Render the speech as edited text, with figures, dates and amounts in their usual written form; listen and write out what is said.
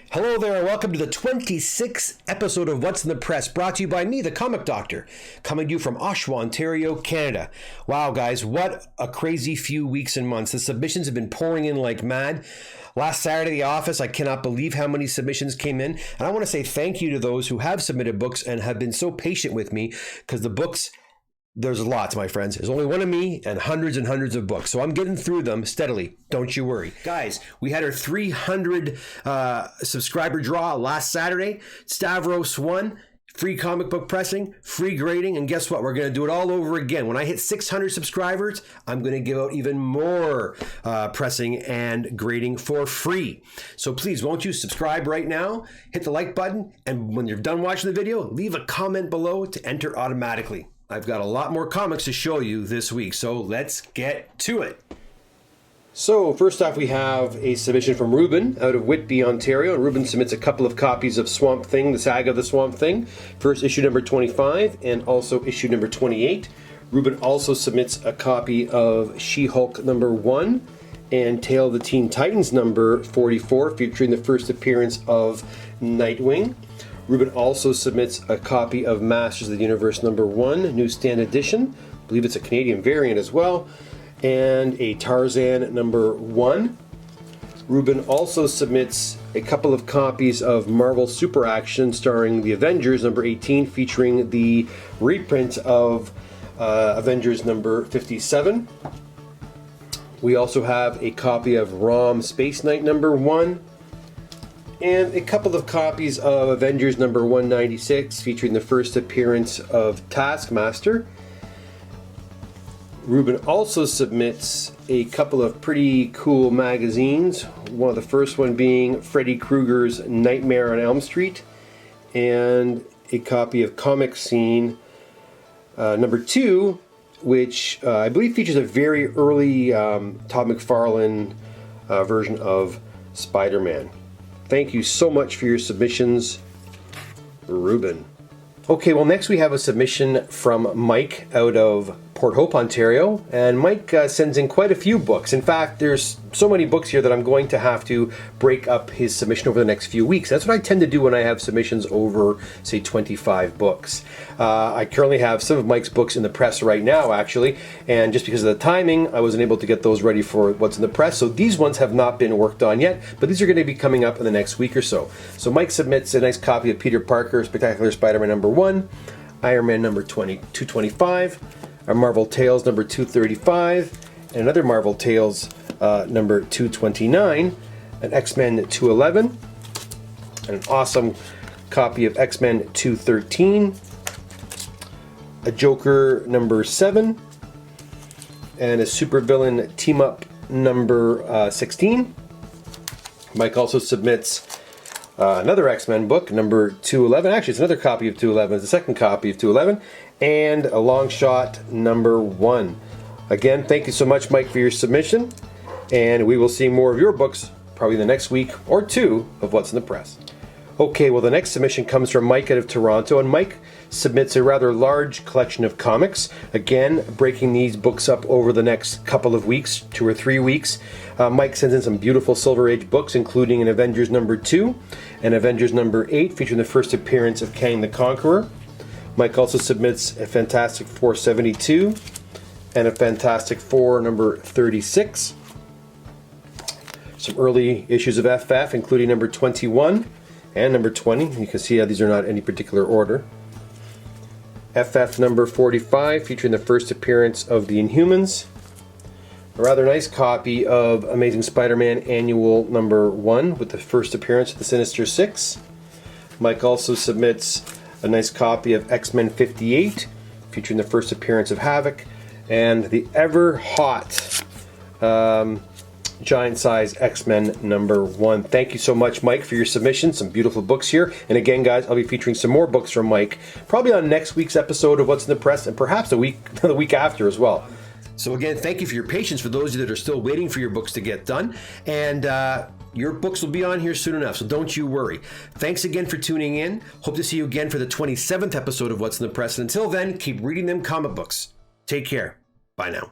Hello there, and welcome to the 26th episode of What's in the Press, brought to you by me, the Comic Doctor, coming to you from Oshawa, Ontario, Canada. Wow, guys, what a crazy few weeks and months. The submissions have been pouring in like mad. Last Saturday, the office, I cannot believe how many submissions came in. And I want to say thank you to those who have submitted books and have been so patient with me, because the books, there's lots, my friends. There's only one of me and hundreds of books. So I'm getting through them steadily. Don't you worry. Guys, we had our 300 subscriber draw last Saturday. Stavros won. Free comic book pressing, free grading, and guess what? We're going to do it all over again. When I hit 600 subscribers, I'm going to give out even more pressing and grading for free. So please, won't you subscribe right now, hit the like button, and when you're done watching the video, leave a comment below to enter automatically. I've got a lot more comics to show you this week, so let's get to it. So first off, we have a submission from Ruben out of Whitby, Ontario. And Ruben submits a couple of copies of Swamp Thing, the Saga of the Swamp Thing. First issue number 25 and also issue number 28. Ruben also submits a copy of She-Hulk number 1 and Tale of the Teen Titans number 44, featuring the first appearance of Nightwing. Ruben also submits a copy of Masters of the Universe number 1, newsstand edition. I believe it's a Canadian variant as well. And a Tarzan number 1. Ruben also submits a couple of copies of Marvel Super Action starring the Avengers number 18, featuring the reprint of Avengers number 57. We also have a copy of Rom Space Knight number 1. And a couple of copies of Avengers number 196, featuring the first appearance of Taskmaster. Ruben also submits a couple of pretty cool magazines. One of the first one being Freddy Krueger's Nightmare on Elm Street, and a copy of Comic Scene number 2, which I believe features a very early Todd McFarlane version of Spider-Man. Thank you so much for your submissions, Ruben. Okay, well, next we have a submission from Mike out of Port Hope, Ontario, and Mike sends in quite a few books. In fact, there's so many books here that I'm going to have to break up his submission over the next few weeks. That's what I tend to do when I have submissions over, say, 25 books. I currently have some of Mike's books in the press right now, actually, and just because of the timing, I wasn't able to get those ready for what's in the press, so these ones have not been worked on yet, but these are going to be coming up in the next week or so. So Mike submits a nice copy of Peter Parker, Spectacular Spider-Man number 1, Iron Man number 225, our Marvel Tales number 235, and another Marvel Tales number 229, an X-Men 211, and an awesome copy of X-Men 213, a Joker number 7, and a Supervillain Team-Up number 16. Mike also submits another X-Men book, number 211. Actually, it's another copy of 211. It's the second copy of 211. And a long shot number 1. Again, thank you so much, Mike, for your submission. And we will see more of your books probably the next week or two of What's in the Press. Okay, well, the next submission comes from Mike out of Toronto. And Mike submits a rather large collection of comics. Again, breaking these books up over the next couple of weeks, 2 or 3 weeks. Mike sends in some beautiful Silver Age books, including an Avengers number 2 and Avengers number 8, featuring the first appearance of Kang the Conqueror. Mike also submits a Fantastic Four 72 and a Fantastic Four number 36. Some early issues of FF, including number 21 and number 20. You can see how these are not in any particular order. FF number 45, featuring the first appearance of the Inhumans. A rather nice copy of Amazing Spider-Man Annual number 1 with the first appearance of the Sinister Six. Mike also submits a nice copy of X-Men 58, featuring the first appearance of Havoc, and the ever-hot giant-size X-Men number 1. Thank you so much, Mike, for your submission. Some beautiful books here. And again, guys, I'll be featuring some more books from Mike, probably on next week's episode of What's in the Press, and perhaps the week after as well. So again, thank you for your patience for those of you that are still waiting for your books to get done. And your books will be on here soon enough, so don't you worry. Thanks again for tuning in. Hope to see you again for the 27th episode of What's in the Press. And until then, keep reading them comic books. Take care. Bye now.